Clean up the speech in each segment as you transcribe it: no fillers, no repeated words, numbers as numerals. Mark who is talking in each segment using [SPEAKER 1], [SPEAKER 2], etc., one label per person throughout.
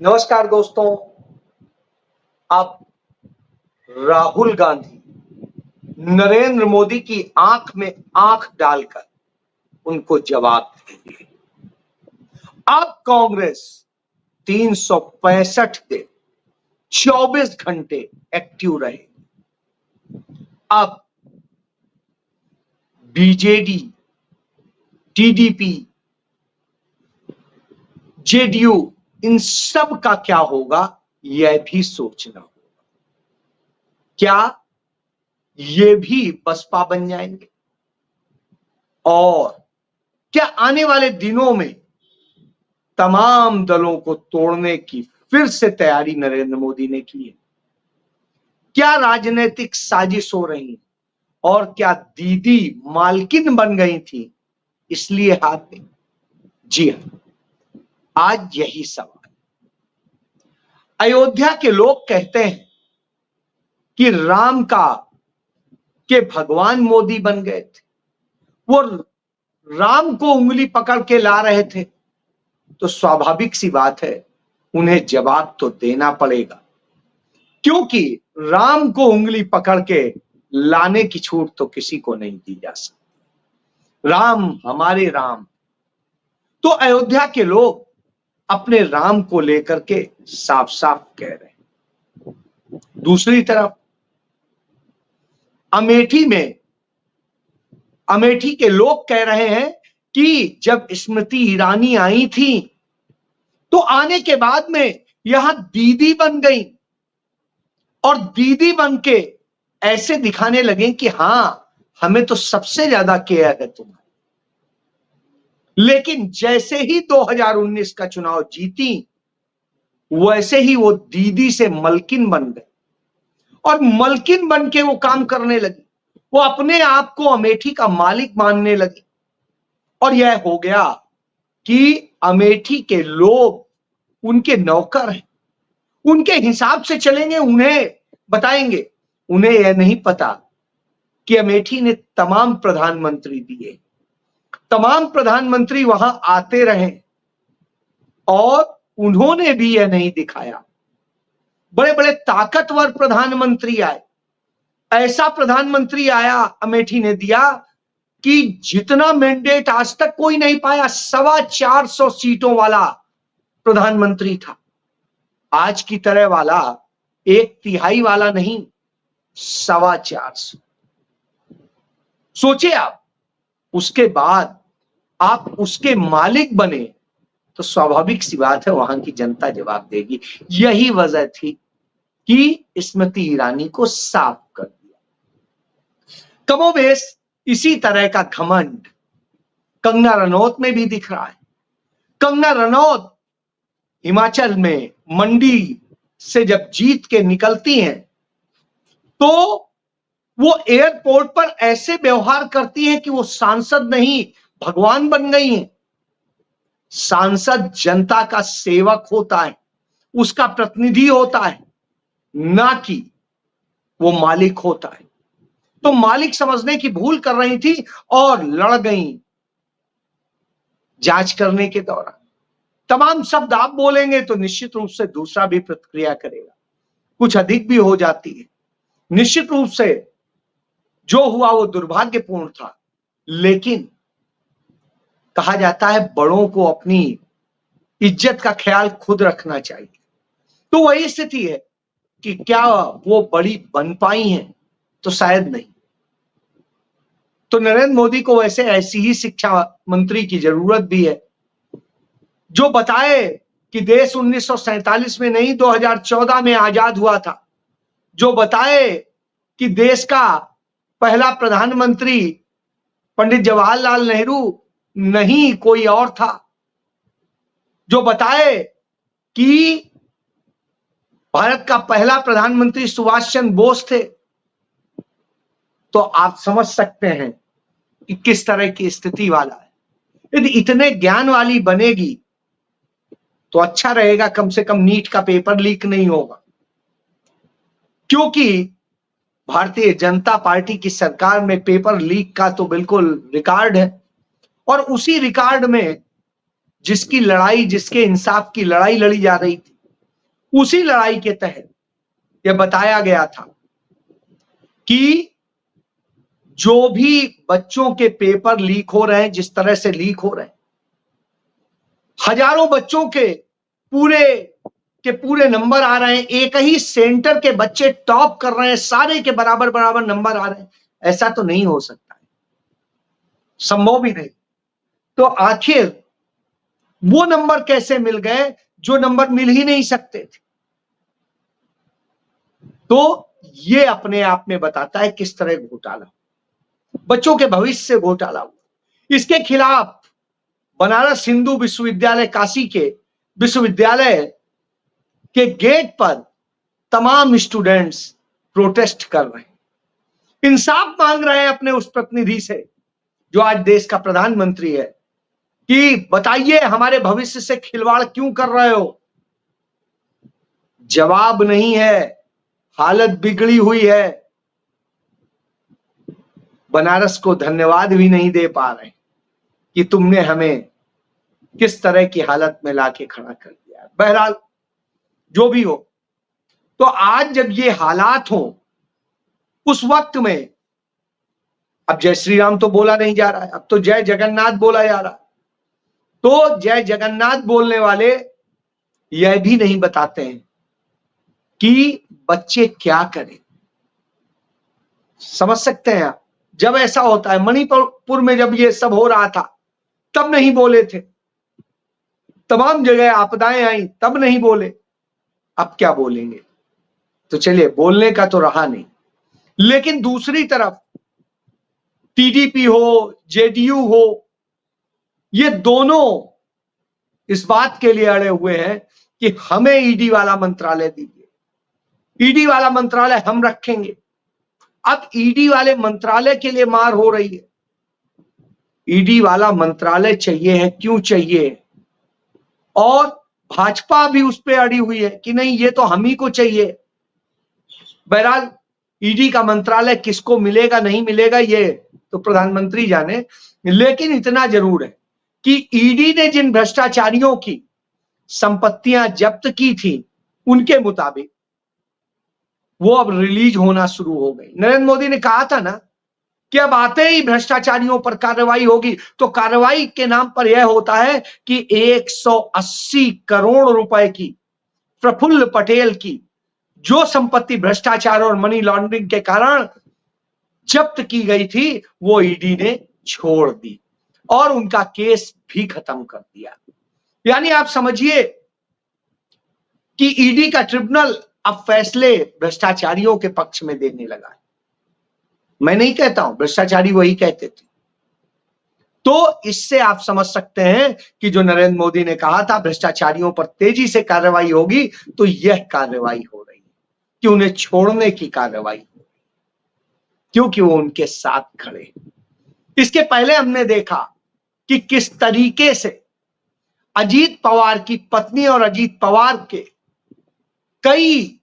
[SPEAKER 1] नमस्कार दोस्तों। अब राहुल गांधी नरेंद्र मोदी की आंख में आंख डालकर उनको जवाब देंगे। अब कांग्रेस 365 दिन 24 घंटे एक्टिव रहेगी। अब बीजेडी, टीडीपी, जेडीयू इन सब का क्या होगा यह भी सोचना होगा। क्या ये भी बसपा बन जाएंगे? और क्या आने वाले दिनों में तमाम दलों को तोड़ने की फिर से तैयारी नरेंद्र मोदी ने की है? क्या राजनीतिक साजिश हो रही है? और क्या दीदी मालकिन बन गई थी इसलिए हार गई? जी हां, आज यही सवाल। अयोध्या के लोग कहते हैं कि के भगवान मोदी बन गए थे। वो राम को उंगली पकड़ के ला रहे थे, तो स्वाभाविक सी बात है उन्हें जवाब तो देना पड़ेगा, क्योंकि राम को उंगली पकड़ के लाने की छूट तो किसी को नहीं दी जा सकती। राम हमारे राम। तो अयोध्या के लोग अपने राम को लेकर के साफ साफ कह रहे हैं। दूसरी तरफ अमेठी के लोग कह रहे हैं कि जब स्मृति ईरानी आई थी तो आने के बाद में यहां दीदी बन गई और दीदी बन के ऐसे दिखाने लगे कि हां हमें तो सबसे ज्यादा केयर है तुम्हारी। लेकिन जैसे ही 2019 का चुनाव जीती वैसे ही वो दीदी से मलकिन बन गए और मलकिन बन के वो काम करने लगी। वो अपने आप को अमेठी का मालिक मानने लगी और यह हो गया कि अमेठी के लोग उनके नौकर हैं, उनके हिसाब से चलेंगे, उन्हें बताएंगे। उन्हें यह नहीं पता कि अमेठी ने तमाम प्रधानमंत्री दिए, तमाम प्रधानमंत्री वहां आते रहे और उन्होंने भी यह नहीं दिखाया। बड़े बड़े ताकतवर प्रधानमंत्री आए, ऐसा प्रधानमंत्री आया अमेठी ने दिया कि जितना मैंडेट आज तक कोई नहीं पाया। 425 सीटों वाला प्रधानमंत्री था। आज की तरह वाला 1/3 वाला नहीं, 425। सोचिए आप, उसके बाद आप उसके मालिक बने तो स्वाभाविक सी बात है वहां की जनता जवाब देगी। यही वजह थी कि स्मृति ईरानी को साफ कर दिया। कमोबेश इसी तरह का घमंड कंगना रनौत में भी दिख रहा है। कंगना रनौत हिमाचल में मंडी से जब जीत के निकलती हैं तो वो एयरपोर्ट पर ऐसे व्यवहार करती हैं कि वो सांसद नहीं भगवान बन गई हैं। सांसद जनता का सेवक होता है, उसका प्रतिनिधि होता है, ना कि वो मालिक होता है। तो मालिक समझने की भूल कर रही थी और लड़ गई। जांच करने के दौरान तमाम शब्द आप बोलेंगे तो निश्चित रूप से दूसरा भी प्रतिक्रिया करेगा, कुछ अधिक भी हो जाती है। निश्चित रूप से जो हुआ वो दुर्भाग्यपूर्ण था, लेकिन कहा जाता है बड़ों को अपनी इज्जत का ख्याल खुद रखना चाहिए। तो वही स्थिति है कि क्या वो बड़ी बन पाई हैं? तो शायद नहीं। तो नरेंद्र मोदी को वैसे ऐसी ही शिक्षा मंत्री की जरूरत भी है जो बताए कि देश 1947 में नहीं 2014 में आजाद हुआ था, जो बताए कि देश का पहला प्रधानमंत्री पंडित जवाहरलाल नेहरू नहीं कोई और था, जो बताए कि भारत का पहला प्रधानमंत्री सुभाष चंद्र बोस थे। तो आप समझ सकते हैं कि किस तरह की स्थिति वाला है। यदि इतने ज्ञान वाली बनेगी तो अच्छा रहेगा, कम से कम नीट का पेपर लीक नहीं होगा, क्योंकि भारतीय जनता पार्टी की सरकार में पेपर लीक का तो बिल्कुल रिकॉर्ड है। और उसी रिकॉर्ड में जिसकी लड़ाई, जिसके इंसाफ की लड़ाई लड़ी जा रही थी, उसी लड़ाई के तहत यह बताया गया था कि जो भी बच्चों के पेपर लीक हो रहे हैं, जिस तरह से लीक हो रहे हैं, हजारों बच्चों के पूरे नंबर आ रहे हैं, एक ही सेंटर के बच्चे टॉप कर रहे हैं, सारे के बराबर बराबर नंबर आ रहे हैं, ऐसा तो नहीं हो सकता है, संभव ही नहीं। तो आखिर वो नंबर कैसे मिल गए जो नंबर मिल ही नहीं सकते थे? तो ये अपने आप में बताता है किस तरह घोटाला, बच्चों के भविष्य से घोटाला हुआ। इसके खिलाफ बनारस हिंदू विश्वविद्यालय काशी के विश्वविद्यालय के गेट पर तमाम स्टूडेंट्स प्रोटेस्ट कर रहे हैं, इंसाफ मांग रहे हैं अपने उस प्रतिनिधि से जो आज देश का प्रधानमंत्री है कि बताइए हमारे भविष्य से खिलवाड़ क्यों कर रहे हो? जवाब नहीं है, हालत बिगड़ी हुई है, बनारस को धन्यवाद भी नहीं दे पा रहे कि तुमने हमें किस तरह की हालत में लाके खड़ा कर दिया। बहरहाल जो भी हो, तो आज जब ये हालात हो उस वक्त में अब जय श्री राम तो बोला नहीं जा रहा है, अब तो जय जगन्नाथ बोला जा रहा है। तो जय जगन्नाथ बोलने वाले यह भी नहीं बताते हैं कि बच्चे क्या करें। समझ सकते हैं आप, जब ऐसा होता है, मणिपुर में जब ये सब हो रहा था तब नहीं बोले थे, तमाम जगह आपदाएं आई तब नहीं बोले, अब क्या बोलेंगे? तो चलिए, बोलने का तो रहा नहीं। लेकिन दूसरी तरफ टीडीपी हो, जेडीयू हो, ये दोनों इस बात के लिए अड़े हुए हैं कि हमें ईडी वाला मंत्रालय दीजिए, ईडी वाला मंत्रालय हम रखेंगे। अब ईडी वाले मंत्रालय के लिए मार हो रही है। ईडी वाला मंत्रालय चाहिए है, क्यों चाहिए? और भाजपा भी उस पर अड़ी हुई है कि नहीं, ये तो हम ही को चाहिए। बहरहाल ईडी का मंत्रालय किसको मिलेगा नहीं मिलेगा ये तो प्रधानमंत्री जाने, लेकिन इतना जरूर है कि ईडी ने जिन भ्रष्टाचारियों की संपत्तियां जब्त की थी उनके मुताबिक वो अब रिलीज होना शुरू हो गई। नरेंद्र मोदी ने कहा था ना कि अब आते ही भ्रष्टाचारियों पर कार्रवाई होगी, तो कार्रवाई के नाम पर यह होता है कि 180 करोड़ रुपए की प्रफुल्ल पटेल की जो संपत्ति भ्रष्टाचार और मनी लॉन्ड्रिंग के कारण जब्त की गई थी वो ईडी ने छोड़ दी और उनका केस भी खत्म कर दिया। यानी आप समझिए कि ईडी का ट्रिब्यूनल अब फैसले भ्रष्टाचारियों के पक्ष में देने लगा है। मैं नहीं कहता हूं, भ्रष्टाचारी वही कहते थे। तो इससे आप समझ सकते हैं कि जो नरेंद्र मोदी ने कहा था भ्रष्टाचारियों पर तेजी से कार्रवाई होगी, तो यह कार्रवाई हो रही है कि उन्हें छोड़ने की कार्रवाई हो रही है, क्योंकि वो उनके साथ खड़े। इसके पहले हमने देखा कि किस तरीके से अजीत पवार की पत्नी और अजीत पवार के कई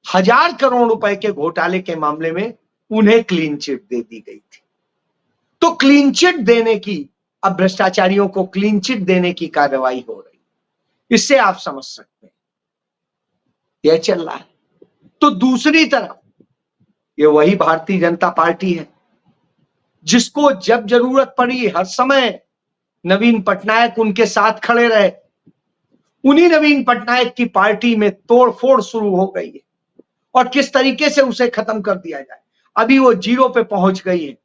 [SPEAKER 1] हजार करोड़ रुपए के घोटाले के मामले में उन्हें क्लीन चिट दे दी गई थी। तो क्लीन चिट देने की, अब भ्रष्टाचारियों को क्लीन चिट देने की कार्रवाई हो रही, इससे आप समझ सकते हैं यह चल रहा है। तो दूसरी तरफ ये वही भारतीय जनता पार्टी है जिसको जब जरूरत पड़ी हर समय नवीन पटनायक उनके साथ खड़े रहे। उन्हीं नवीन पटनायक की पार्टी में तोड़फोड़ शुरू हो गई है और किस तरीके से उसे खत्म कर दिया जाए। अभी वो 0 पे पहुंच गई है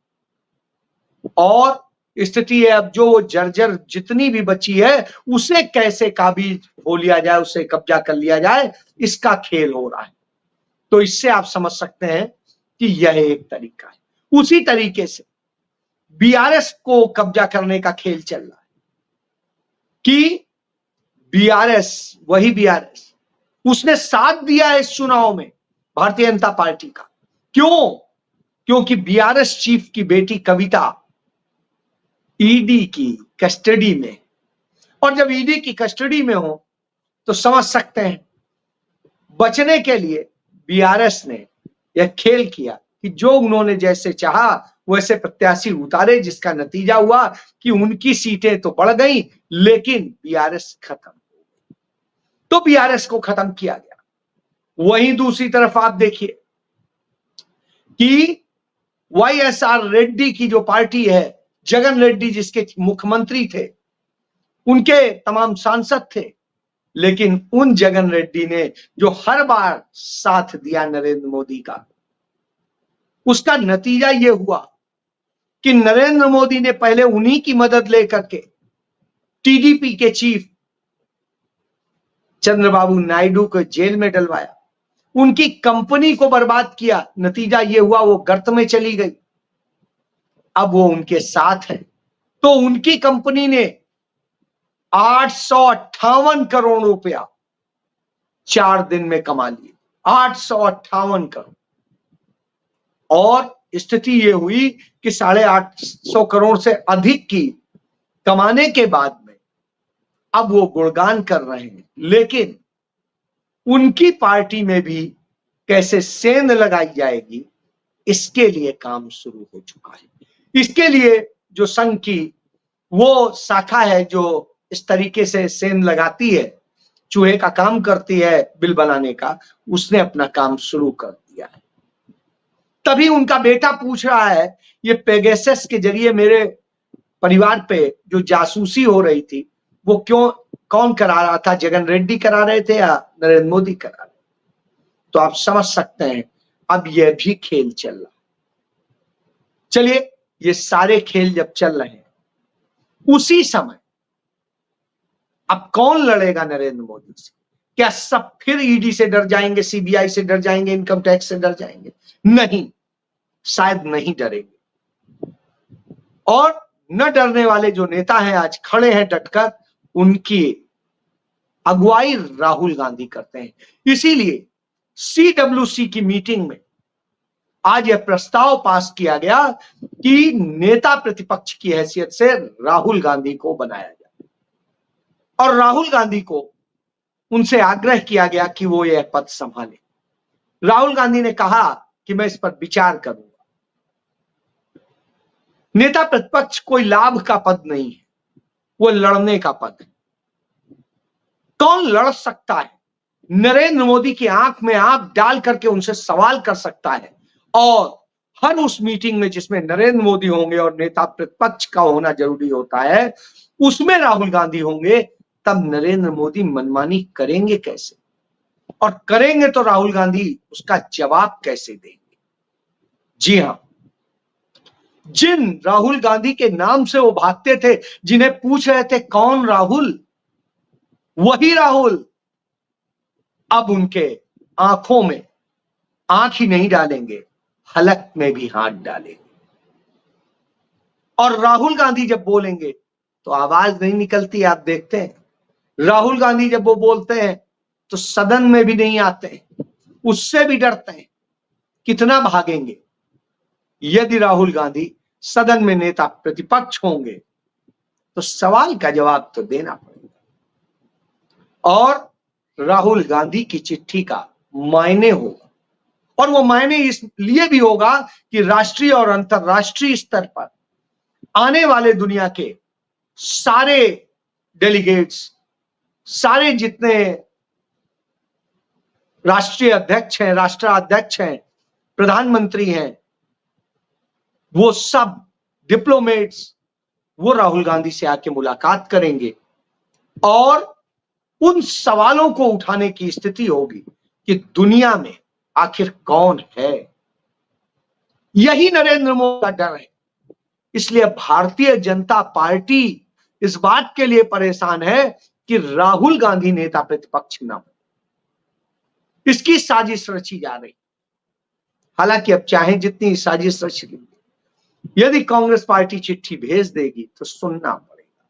[SPEAKER 1] और स्थिति है अब जो वो जर्जर जितनी भी बची है उसे कैसे काबीज हो लिया जाए, उसे कब्जा कर लिया जाए, इसका खेल हो रहा है। तो इससे आप समझ सकते हैं कि यह एक तरीका है। उसी तरीके से बीआरएस को कब्जा करने का खेल चल रहा है कि बीआरएस, वही बीआरएस, उसने साथ दिया है इस चुनाव में भारतीय जनता पार्टी का। क्यों? क्योंकि बीआरएस चीफ की बेटी कविता ईडी की कस्टडी में, और जब ईडी की कस्टडी में हो तो समझ सकते हैं बचने के लिए बीआरएस ने यह खेल किया कि जो उन्होंने जैसे चाहा वैसे प्रत्याशी उतारे, जिसका नतीजा हुआ कि उनकी सीटें तो बढ़ गई लेकिन बीआरएस खत्म हो गई। तो बीआरएस को खत्म किया गया। वहीं दूसरी तरफ आप देखिए कि वाईएसआर रेड्डी की जो पार्टी है, जगन रेड्डी जिसके मुख्यमंत्री थे, उनके तमाम सांसद थे, लेकिन उन जगन रेड्डी ने जो हर बार साथ दिया नरेंद्र मोदी का, उसका नतीजा यह हुआ कि नरेंद्र मोदी ने पहले उन्हीं की मदद लेकर के टीडीपी के चीफ चंद्रबाबू नायडू को जेल में डलवाया, उनकी कंपनी को बर्बाद किया। नतीजा यह हुआ वो गर्त में चली गई। अब वो उनके साथ है तो उनकी कंपनी ने 858 करोड़ रुपया 4 दिन में कमा लिए, 858 करोड़। और स्थिति यह हुई कि 850 करोड़ से अधिक की कमाने के बाद में अब वो गुणगान कर रहे हैं, लेकिन उनकी पार्टी में भी कैसे सेंध लगाई जाएगी, इसके लिए काम शुरू हो चुका है। इसके लिए जो संघ की वो शाखा है जो इस तरीके से सेंध लगाती है, चूहे का काम करती है बिल बनाने का, उसने अपना काम शुरू कर दिया है। तभी उनका बेटा पूछ रहा है, ये पेगासस के जरिए मेरे परिवार पे जो जासूसी हो रही थी वो कौन करा रहा था, जगन रेड्डी करा रहे थे या नरेंद्र मोदी करा रहे? तो आप समझ सकते हैं अब यह भी खेल चल रहा है। चलिए, ये सारे खेल जब चल रहे हैं, उसी समय अब कौन लड़ेगा नरेंद्र मोदी से? क्या सब फिर ईडी से डर जाएंगे, सीबीआई से डर जाएंगे, इनकम टैक्स से डर जाएंगे? नहीं, शायद नहीं डरेंगे। और न डरने वाले जो नेता हैं आज खड़े हैं डटकर, उनकी अगुवाई राहुल गांधी करते हैं। इसीलिए सीडब्ल्यूसी की मीटिंग में आज यह प्रस्ताव पास किया गया कि नेता प्रतिपक्ष की हैसियत से राहुल गांधी को बनाया जाए और राहुल गांधी को उनसे आग्रह किया गया कि वो यह पद संभाले। राहुल गांधी ने कहा कि मैं इस पर विचार करूंगा। नेता प्रतिपक्ष कोई लाभ का पद नहीं है, वो लड़ने का पद है। कौन लड़ सकता है? नरेंद्र मोदी की आंख में आंख डाल करके उनसे सवाल कर सकता है, और हर उस मीटिंग में जिसमें नरेंद्र मोदी होंगे और नेता प्रतिपक्ष का होना जरूरी होता है, उसमें राहुल गांधी होंगे। तब नरेंद्र मोदी मनमानी करेंगे कैसे? और करेंगे तो राहुल गांधी उसका जवाब कैसे देंगे? जी हां, जिन राहुल गांधी के नाम से वो भागते थे, जिन्हें पूछ रहे थे कौन राहुल, वही राहुल अब उनके आंखों में आंख ही नहीं डालेंगे, हलक में भी हाथ डालेंगे। और राहुल गांधी जब बोलेंगे तो आवाज नहीं निकलती। आप देखते हैं राहुल गांधी जब वो बोलते हैं तो सदन में भी नहीं आते हैं, उससे भी डरते हैं। कितना भागेंगे? यदि राहुल गांधी सदन में नेता प्रतिपक्ष होंगे तो सवाल का जवाब तो देना पड़ेगा, और राहुल गांधी की चिट्ठी का मायने होगा। और वो मायने इसलिए भी होगा कि राष्ट्रीय और अंतरराष्ट्रीय स्तर पर आने वाले दुनिया के सारे डेलीगेट्स, सारे जितने राष्ट्रीय अध्यक्ष हैं, राष्ट्राध्यक्ष हैं, प्रधानमंत्री हैं, वो सब डिप्लोमेट्स वो राहुल गांधी से आके मुलाकात करेंगे और उन सवालों को उठाने की स्थिति होगी कि दुनिया में आखिर कौन है। यही नरेंद्र मोदी का डर है। इसलिए भारतीय जनता पार्टी इस बात के लिए परेशान है कि राहुल गांधी नेता प्रतिपक्ष न हो। इसकी साजिश रची जा रही। हालांकि अब चाहे जितनी साजिश रच ली, यदि कांग्रेस पार्टी चिट्ठी भेज देगी तो सुनना पड़ेगा,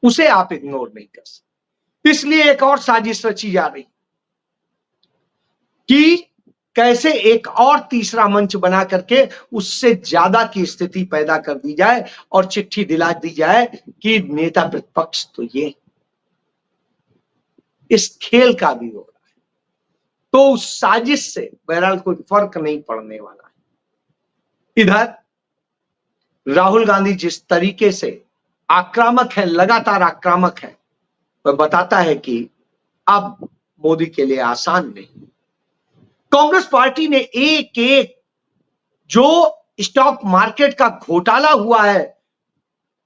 [SPEAKER 1] उसे आप इग्नोर नहीं कर सकते। इसलिए एक और साजिश रची जा रही कि कैसे एक और तीसरा मंच बना करके उससे ज्यादा की स्थिति पैदा कर दी जाए और चिट्ठी दिला दी जाए कि नेता प्रतिपक्ष तो ये। इस खेल का भी हो रहा है। तो उस साजिश से बहरहाल कोई फर्क नहीं पड़ने वाला है। इधर राहुल गांधी जिस तरीके से आक्रामक है, लगातार आक्रामक है, वह बताता है कि अब मोदी के लिए आसान नहीं। कांग्रेस पार्टी ने एक एक जो स्टॉक मार्केट का घोटाला हुआ है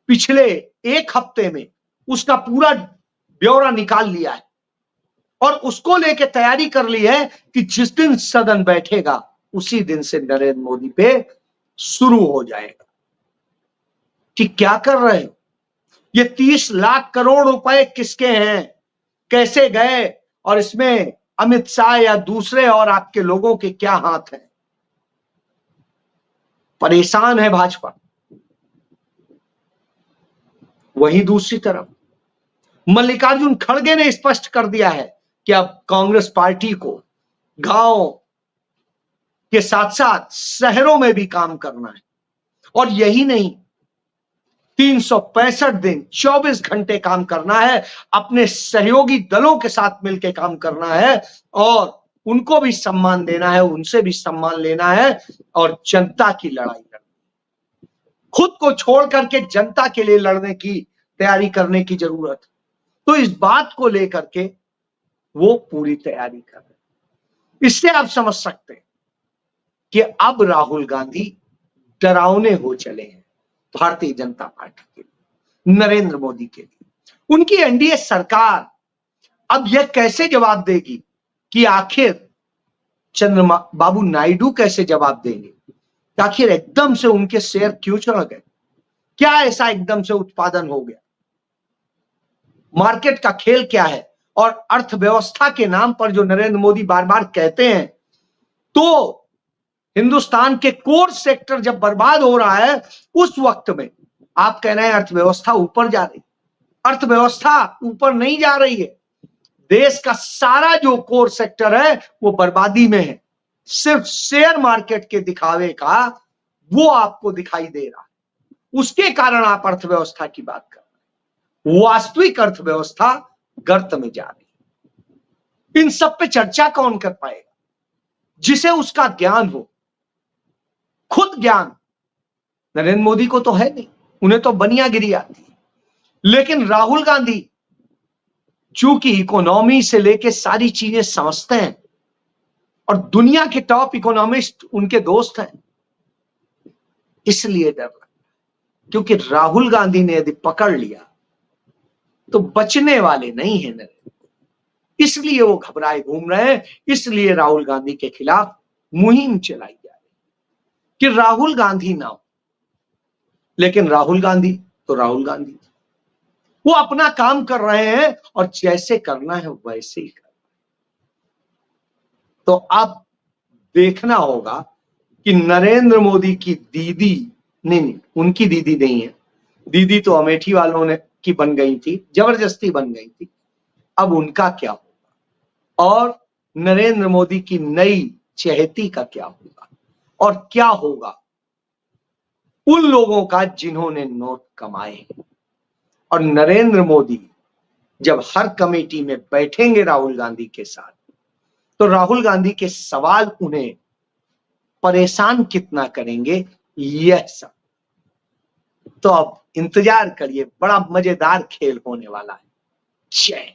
[SPEAKER 1] पिछले एक हफ्ते में, उसका पूरा ब्यौरा निकाल लिया है और उसको लेके तैयारी कर ली है कि जिस दिन सदन बैठेगा उसी दिन से नरेंद्र मोदी पे शुरू हो जाएगा कि क्या कर रहे हो, ये 30 लाख करोड़ रुपए किसके हैं, कैसे गए, और इसमें अमित शाह या दूसरे और आपके लोगों के क्या हाथ हैं। परेशान है भाजपा। वहीं दूसरी तरफ मल्लिकार्जुन खड़गे ने स्पष्ट कर दिया है कि अब कांग्रेस पार्टी को गांव के साथ साथ शहरों में भी काम करना है, और यही नहीं 365 दिन 24 घंटे काम करना है, अपने सहयोगी दलों के साथ मिलकर काम करना है और उनको भी सम्मान देना है, उनसे भी सम्मान लेना है और जनता की लड़ाई करनी है। खुद को छोड़ करके जनता के लिए लड़ने की तैयारी करने की जरूरत है। तो इस बात को लेकर के वो पूरी तैयारी कर रहे हैं। इससे आप समझ सकते हैं कि अब राहुल गांधी डरावने हो चले हैं भारतीय जनता पार्टी के लिए, नरेंद्र मोदी के लिए। उनकी एनडीए सरकार अब यह कैसे जवाब देगी कि आखिर चंद्रबाबू नायडू कैसे जवाब देंगे, आखिर एकदम से उनके शेयर क्यों चढ़ गए, क्या ऐसा एकदम से उत्पादन हो गया, मार्केट का खेल क्या है, और अर्थव्यवस्था के नाम पर जो नरेंद्र मोदी बार बार कहते हैं, तो हिंदुस्तान के कोर सेक्टर जब बर्बाद हो रहा है उस वक्त में आप कह रहे हैं अर्थव्यवस्था ऊपर जा रही। अर्थव्यवस्था ऊपर नहीं जा रही है, देश का सारा जो कोर सेक्टर है वो बर्बादी में है। सिर्फ शेयर मार्केट के दिखावे का वो आपको दिखाई दे रहा है, उसके कारण आप अर्थव्यवस्था की बात कर रहे हैं। वास्तविक अर्थव्यवस्था गर्त में जा रही। इन सब पे चर्चा कौन कर पाएगा? जिसे उसका ज्ञान हो। खुद ज्ञान नरेंद्र मोदी को तो है नहीं, उन्हें तो बनियागिरी आती है, लेकिन राहुल गांधी चूंकि इकोनॉमी से लेके सारी चीजें समझते हैं और दुनिया के टॉप इकोनॉमिस्ट उनके दोस्त हैं, इसलिए डर लगता है। क्योंकि राहुल गांधी ने यदि पकड़ लिया तो बचने वाले नहीं है नरेंद्र, इसलिए वो घबराए घूम रहे हैं। इसलिए राहुल गांधी के खिलाफ मुहिम चलाई जा रही कि राहुल गांधी ना हो। लेकिन राहुल गांधी तो राहुल गांधी, वो अपना काम कर रहे हैं और जैसे करना है वैसे ही करना है। तो अब देखना होगा कि नरेंद्र मोदी की दीदी, नहीं उनकी दीदी नहीं है, दीदी तो अमेठी वालों ने की बन गई थी, जबरदस्ती बन गई थी, अब उनका क्या होगा, और नरेंद्र मोदी की नई चहेती का क्या होगा, और क्या होगा उन लोगों का जिन्होंने नोट कमाए। और नरेंद्र मोदी जब हर कमेटी में बैठेंगे राहुल गांधी के साथ, तो राहुल गांधी के सवाल उन्हें परेशान कितना करेंगे, यह सब तो अब इंतजार करिए, बड़ा मजेदार खेल होने वाला है। जय